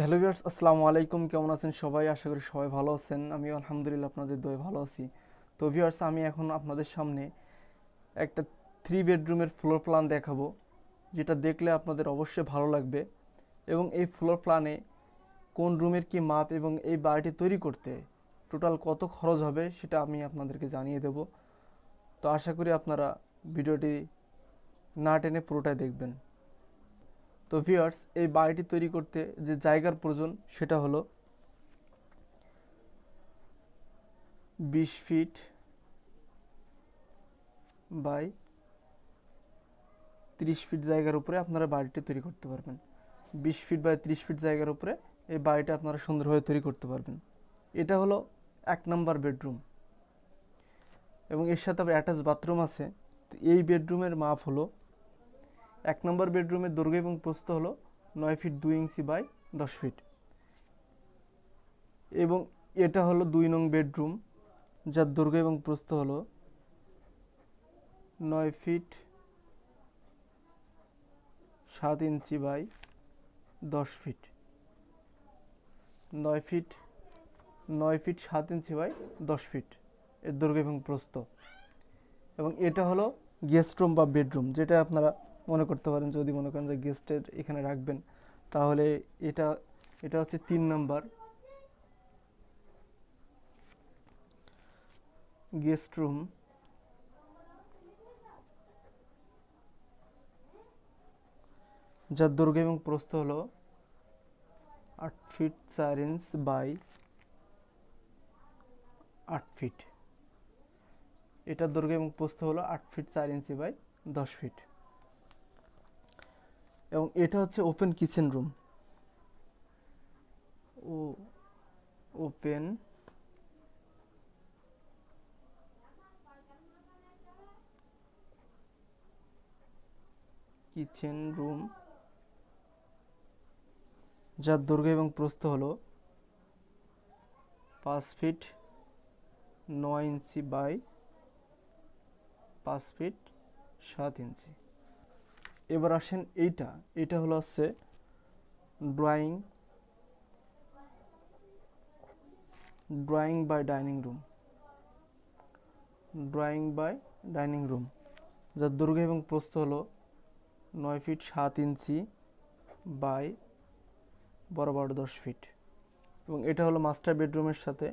Hello viewers, আসসালামু আলাইকুম। কেমন আছেন সবাই? আশা করি সবাই ভালো আছেন। আমি আলহামদুলিল্লাহ আপনাদের দোয়ায় ভালো আছি। তো ভিউয়ার্স, আমি এখন আপনাদের সামনে একটা 3 বেডরুমের ফ্লোর প্ল্যান দেখাবো, যেটা দেখলে আপনাদের অবশ্যই ভালো লাগবে। এবং এই ফ্লোর প্ল্যানে কোন রুমের কি মাপ এবং এই বাড়িটি তৈরি করতে টোটাল কত খরচ হবে সেটা আমি আপনাদেরকে জানিয়ে দেব। তো আশা করি আপনারা ভিডিওটি না টেনে পুরোটাই দেখবেন। তো ভিউয়ার্স, এই বাড়িটি তৈরি করতে যে জায়গার প্রয়োজন সেটা হলো 20 ফিট বাই 30 ফিট জায়গার উপরে আপনারা বাড়িটি তৈরি করতে পারবেন। 20 ফিট বাই 30 ফিট জায়গার উপরে এই বাড়িটা আপনারা সুন্দরভাবে তৈরি করতে পারবেন। এটা হলো 1 নম্বর বেডরুম এবং এর সাথে আবার অ্যাটাচ বাথরুম আছে। তো এই বেডরুমের মাপ হলো 1 নম্বর বেডরুমের দৈর্ঘ্য এবং প্রস্থ হলো 9 ফিট 2 ইঞ্চি বাই 10 ফিট। এবং এটা হলো 2 নং বেডরুম, যার দৈর্ঘ্য এবং প্রস্থ হলো 9 feet 7 inch by 10 feet. 9 feet 9 feet 7 inch by 10 feet এর দৈর্ঘ্য এবং প্রস্থ। এবং এটা হলো গেস্ট রুম বা বেডরুম, যেটা আপনারা মনে করতে পারেন, যদি মনে করেন যে গেস্টের এখানে রাখবেন, তাহলে এটা এটা হচ্ছে 3 নম্বর গেস্ট রুম, যার দৈর্ঘ্য এবং প্রস্থ হলো 8 ফিট 4 ইঞ্চ বাই 8 ফিট। এটার দৈর্ঘ্য এবং প্রস্থ হলো 8 ফিট 4 ইঞ্চি বাই 10 ফিট। এবং এটা হচ্ছে ওপেন কিচেন রুম, ও ওপেন কিচেন রুম, যার দৈর্ঘ্য এবং প্রস্থ হলো 5 feet 9 inch by 5 feet 7 inch. এবার আসেন এটা হলো হচ্ছে drawing drawing by dining room, drawing by dining room, যার দৈর্ঘ্য এবং প্রস্থ হলো 9 ফিট 7 ইঞ্চি বাই বরাবর 10 ফিট। এবং এটা হলো মাস্টার বেডরুমের সাথে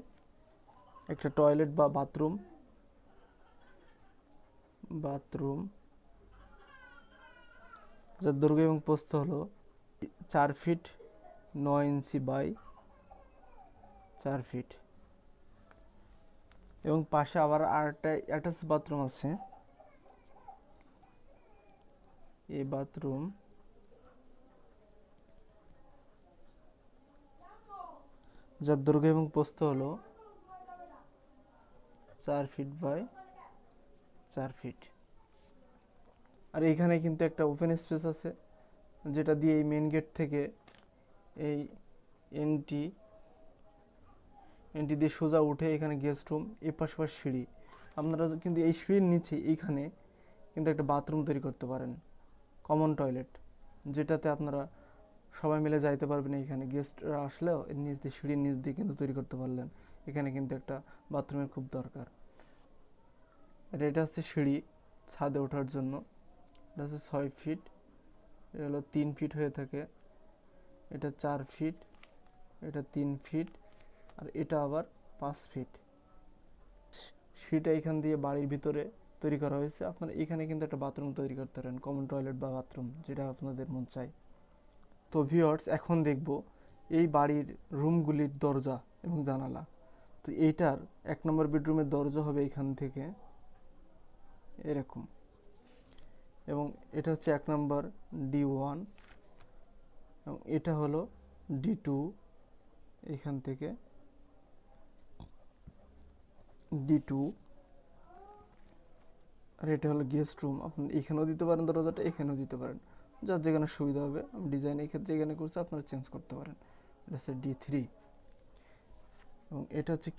একটা টয়লেট বা বাথরুম, যার দৈর্ঘ্য এবং প্রস্থ হলো 4 ফিট 9 ইঞ্চি বাই 4 ফিট। এবং পাশে আবার আরেকটা অ্যাটাচ বাথরুম আছে। এই বাথরুম, যার দৈর্ঘ্য এবং প্রস্থ হলো 4 ফিট বাই 4 ফিট। আর এইখানে কিন্তু একটা ওপেন স্পেস আছে, যেটা দিয়ে এই মেন গেট থেকে এই এন্ট্রি দিয়ে সোজা উঠে এখানে গেস্ট রুম, এ পাশ সিঁড়ি। আপনারা কিন্তু এই সিঁড়ির নিচে এইখানে কিন্তু একটা বাথরুম তৈরি করতে পারেন, কমন টয়লেট, যেটাতে আপনারা সবাই মিলে যাইতে পারবেন। এইখানে গেস্টরা আসলেও এর নিচ দিয়ে, সিঁড়ির নিচ দিয়ে কিন্তু তৈরি করতে পারলেন। এখানে কিন্তু একটা বাথরুমের খুব দরকার। আর এটা হচ্ছে সিঁড়ি ছাদে ওঠার জন্য। এটা হচ্ছে 6 ফিট, এটা হলো 3 ফিট হয়ে থাকে, এটা 4 ফিট, এটা 3 ফিট, আর এটা আবার 5 ফিট। সিঁড়িটা এখান দিয়ে বাড়ির ভিতরে তৈরি করা হয়েছে। আপনারা এখানে কিন্তু একটা বাথরুম তৈরি করতে পারেন, কমন টয়লেট বা বাথরুম, যেটা আপনাদের মন চায়। তো ভিউয়ার্স, এখন দেখব এই বাড়ির রুমগুলির দরজা এবং জানালা। তো এইটার 1 নম্বর বেডরুমের দরজা হবে এখান থেকে এরকম, এবং এটা হচ্ছে 1 নম্বর D1, এবং এটা হলো D2, এখান থেকে D2। আর এটা হলো গেস্ট রুম। আপনি এখানেও দিতে পারেন দরজাটা, এখানেও দিতে পারেন, যার যেখানে সুবিধা হবে। আমি ডিজাইন এই ক্ষেত্রে এখানে করছি, আপনারা চেঞ্জ করতে পারেন। এটা হচ্ছে D3। এবং এটা হচ্ছে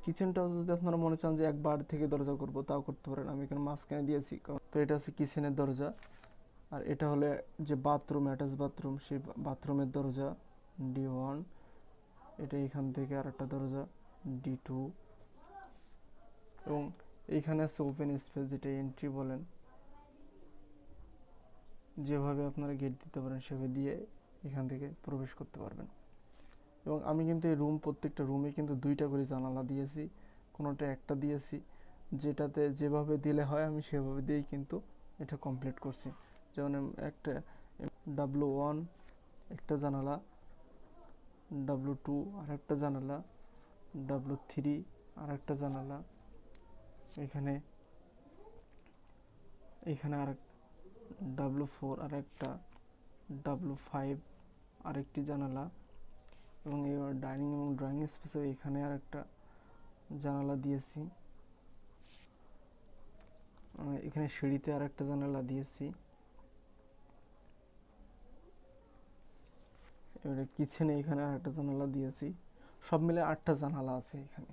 কিচেনটাও যদি আপনারা মনে চান যে একবার থেকে দরজা করবো, তাও করতে পারেন। আমি এখানে মাঝখানে দিয়েছি। তো এটা হচ্ছে কিচেনের দরজা। আর এটা হলো যে বাথরুম, অ্যাটাচ বাথরুম, সেই বাথরুমের দরজা। D1, এটা এখান থেকে আর একটা দরজা D2, এবং এইখানে আছে ওপেন স্পেস, যেটা এন্ট্রি বলেন। যেভাবে আপনারা গেট দিতে পারেন সেভাবে দিয়ে এখান থেকে প্রবেশ করতে পারবেন। এবং আমি কিন্তু এই প্রত্যেকটা রুমে কিন্তু 2টা করে জানালা দিয়েছি, কোনোটা একটা দিয়েছি। যেটাতে যেভাবে দিলে হয় আমি সেভাবে দিয়েই কিন্তু এটা কমপ্লিট করছি। যেমন একটা W1 একটা জানালা, W2 আর একটা জানালা, W3 আর একটা জানালা, এখানে আর W4 আর একটা, W5 আরেকটি জানালা, এবং এই ডাইনিং এবং ড্রয়িং স্পেসে এখানে আর একটা জানালা দিয়েছি। এখানে সিঁড়িতে আর একটা জানালা দিয়েছি। এবারে কিচেনে এখানে আর একটা জানালা দিয়েছি। সব মিলে 8টা জানালা আছে এখানে।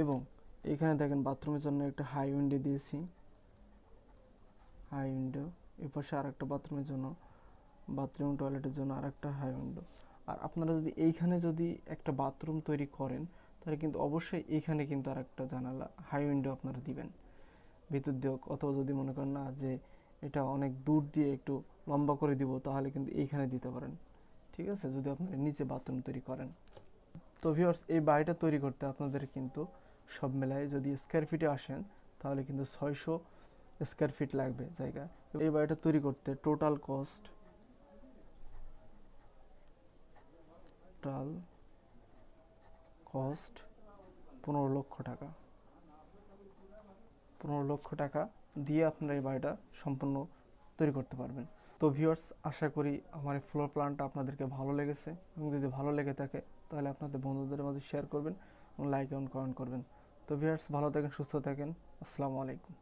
এবং এখানে দেখেন বাথরুমের জন্য একটা হাই উইন্ডো দিয়েছি, হাই উইন্ডো। এ পাশে আর একটা বাথরুমের জন্য, বাথরুম টয়লেটের জন্য আর একটা হাই উইন্ডো। আর আপনারা যদি এইখানে যদি একটা বাথরুম তৈরি করেন, তাহলে কিন্তু অবশ্যই এইখানে কিন্তু আর একটা জানালা হাই উইন্ডো আপনারা দিবেন ভিতর দিয়ে। অথবা যদি মনে করেন না যে এটা অনেক দূর দিয়ে একটু লম্বা করে দিব, তাহলে কিন্তু এইখানে দিতে পারেন, ঠিক আছে, যদি আপনারা নিচে বাথরুম তৈরি করেন। তো ভিউয়ার্স, এই বাড়িটা তৈরি করতে আপনাদের কিন্তু সব মেলায় যদি স্কোয়ার ফিটে আসেন, তাহলে কিন্তু 600 স্কোয়ার ফিট লাগবে জায়গা। এই বাড়িটা তৈরি করতে টোটাল কস্ট 15 লক্ষ টাকা। 15 লক্ষ টাকা দিয়ে আপনারা এই বাড়িটা সম্পূর্ণ তৈরি করতে পারবেন। তো ভিউয়ার্স, আশা করি আমার এই ফ্লোর প্ল্যানটা আপনাদেরকে ভালো লেগেছে, এবং যদি ভালো লেগে থাকে তাহলে আপনাদের বন্ধুদের মাঝে শেয়ার করবেন এবং লাইক এবং কমেন্ট করবেন। তো ভিউয়ার্স, ভালো থাকেন, সুস্থ থাকেন। আসসালামু আলাইকুম।